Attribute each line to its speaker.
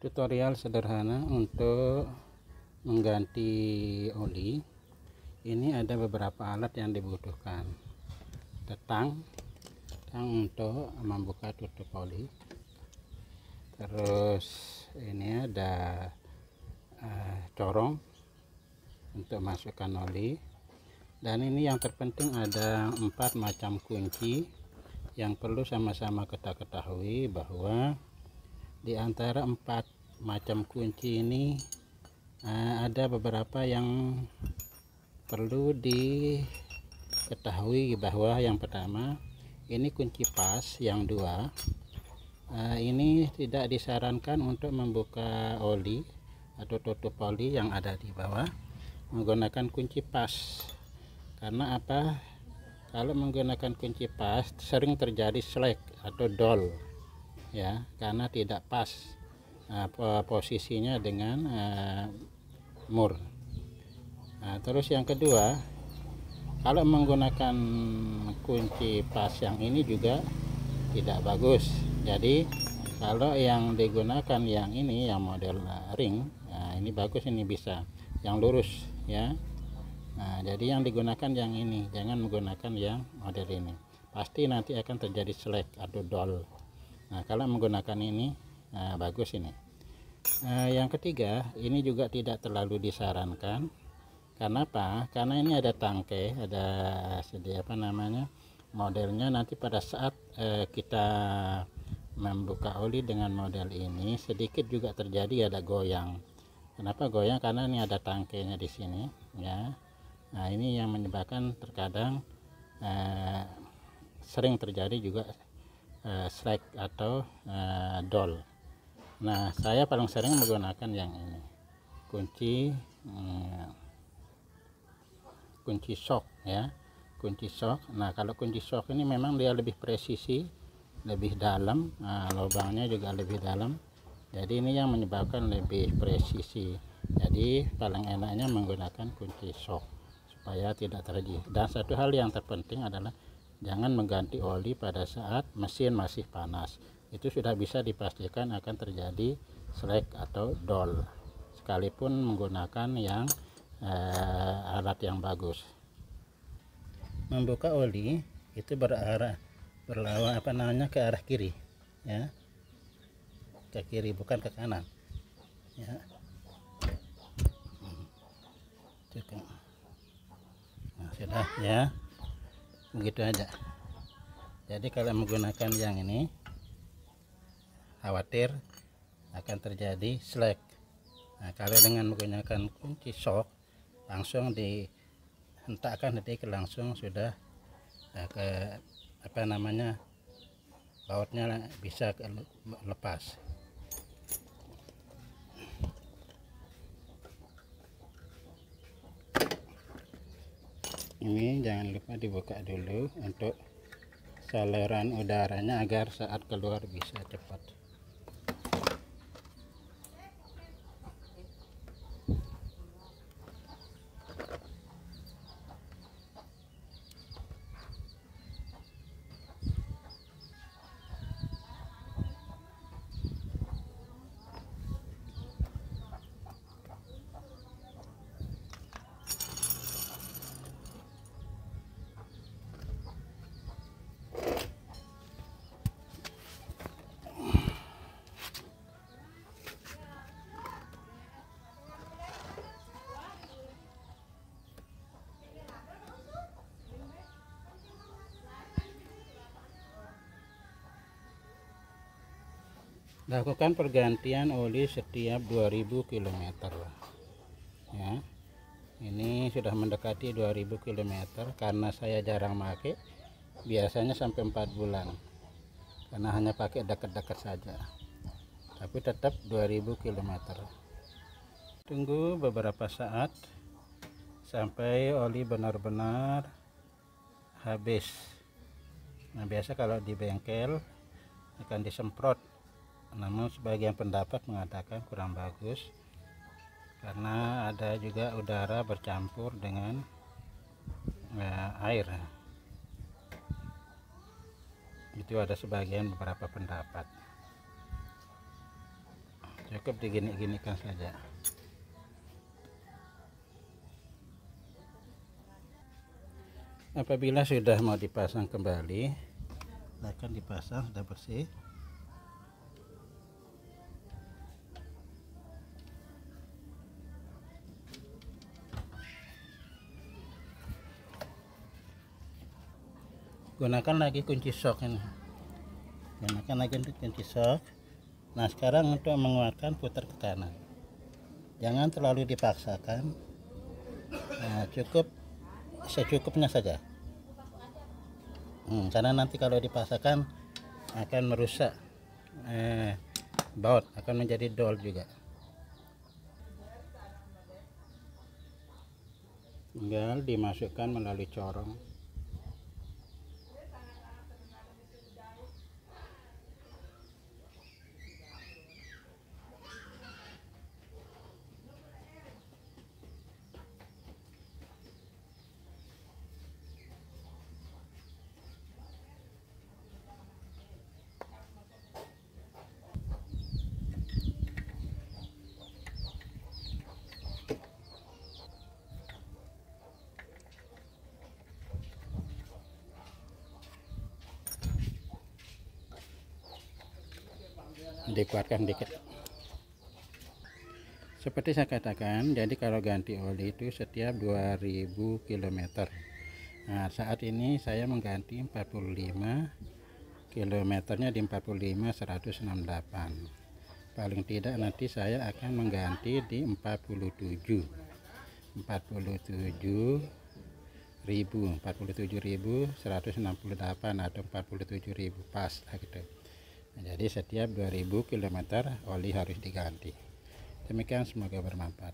Speaker 1: Tutorial sederhana untuk mengganti oli. Ini ada beberapa alat yang dibutuhkan. Tang untuk membuka tutup oli. Terus ini ada corong untuk masukkan oli. Dan ini yang terpenting ada 4 macam kunci yang perlu sama-sama kita ketahui bahwa di antara 4 macam kunci ini ada beberapa yang perlu diketahui, bahwa yang pertama ini kunci pas, yang dua ini tidak disarankan untuk membuka oli atau tutup oli yang ada di bawah menggunakan kunci pas. Karena apa? Kalau menggunakan kunci pas sering terjadi slack atau dol ya, karena tidak pas posisinya dengan mur. Terus yang kedua, kalau menggunakan kunci pas yang ini juga tidak bagus. Jadi kalau yang digunakan yang ini, yang model ring, ini bagus, ini bisa yang lurus ya. Jadi yang digunakan yang ini, jangan menggunakan yang model ini, pasti nanti akan terjadi slack atau dol. Kalau menggunakan ini bagus ini. Yang ketiga, ini juga tidak terlalu disarankan. Karena apa? Karena ini ada tangkai, ada modelnya. Nanti pada saat kita membuka oli dengan model ini, sedikit juga terjadi ada goyang. Kenapa goyang? Karena ini ada tangkainya di sini ya. Ini yang menyebabkan terkadang sering terjadi juga slack atau dol. Saya paling sering menggunakan yang ini, kunci shock ya, kunci shock. Kalau kunci shock ini memang dia lebih presisi, lebih dalam, lubangnya juga lebih dalam, jadi ini yang menyebabkan lebih presisi. Jadi paling enaknya menggunakan kunci shock supaya tidak terjadi. Dan satu hal yang terpenting adalah jangan mengganti oli pada saat mesin masih panas. Itu sudah bisa dipastikan akan terjadi slack atau dol, sekalipun menggunakan yang alat yang bagus. Membuka oli itu berlawan ke arah kiri ya, ke kiri bukan ke kanan ya. Sudah ya, begitu aja. Jadi kalau menggunakan yang ini khawatir akan terjadi slack. Kalau dengan menggunakan kunci shock langsung dihentakkan, detik langsung sudah ke bautnya bisa lepas. Ini jangan lupa dibuka dulu untuk saluran udaranya agar saat keluar bisa cepat. Lakukan pergantian oli setiap 2000 km ya. Ini sudah mendekati 2000 km. Karena saya jarang pakai, biasanya sampai 4 bulan karena hanya pakai dekat-dekat saja, tapi tetap 2000 km. Tunggu beberapa saat sampai oli benar-benar habis. Biasa kalau di bengkel akan disemprot, namun sebagian pendapat mengatakan kurang bagus karena ada juga udara bercampur dengan air. Itu ada sebagian beberapa pendapat. cukup digini-ginikan saja. Apabila sudah mau dipasang kembali, akan dipasang sudah bersih. Gunakan lagi kunci sok ini. Gunakan lagi untuk kunci sok. Nah, sekarang untuk menguatkan putar ke kanan. Jangan terlalu dipaksakan. Nah, cukup secukupnya saja. Karena nanti kalau dipaksakan akan merusak baut, akan menjadi dol juga. Tinggal dimasukkan melalui corong. Dikuatkan dikit. Seperti saya katakan, jadi kalau ganti oli itu setiap 2000 km. Nah, saat ini saya mengganti 45 kilometernya di 45.168. Paling tidak nanti saya akan mengganti di 47.168 atau 47.000 pas gitu. Nah, jadi setiap 2000 km oli harus diganti. Demikian, semoga bermanfaat.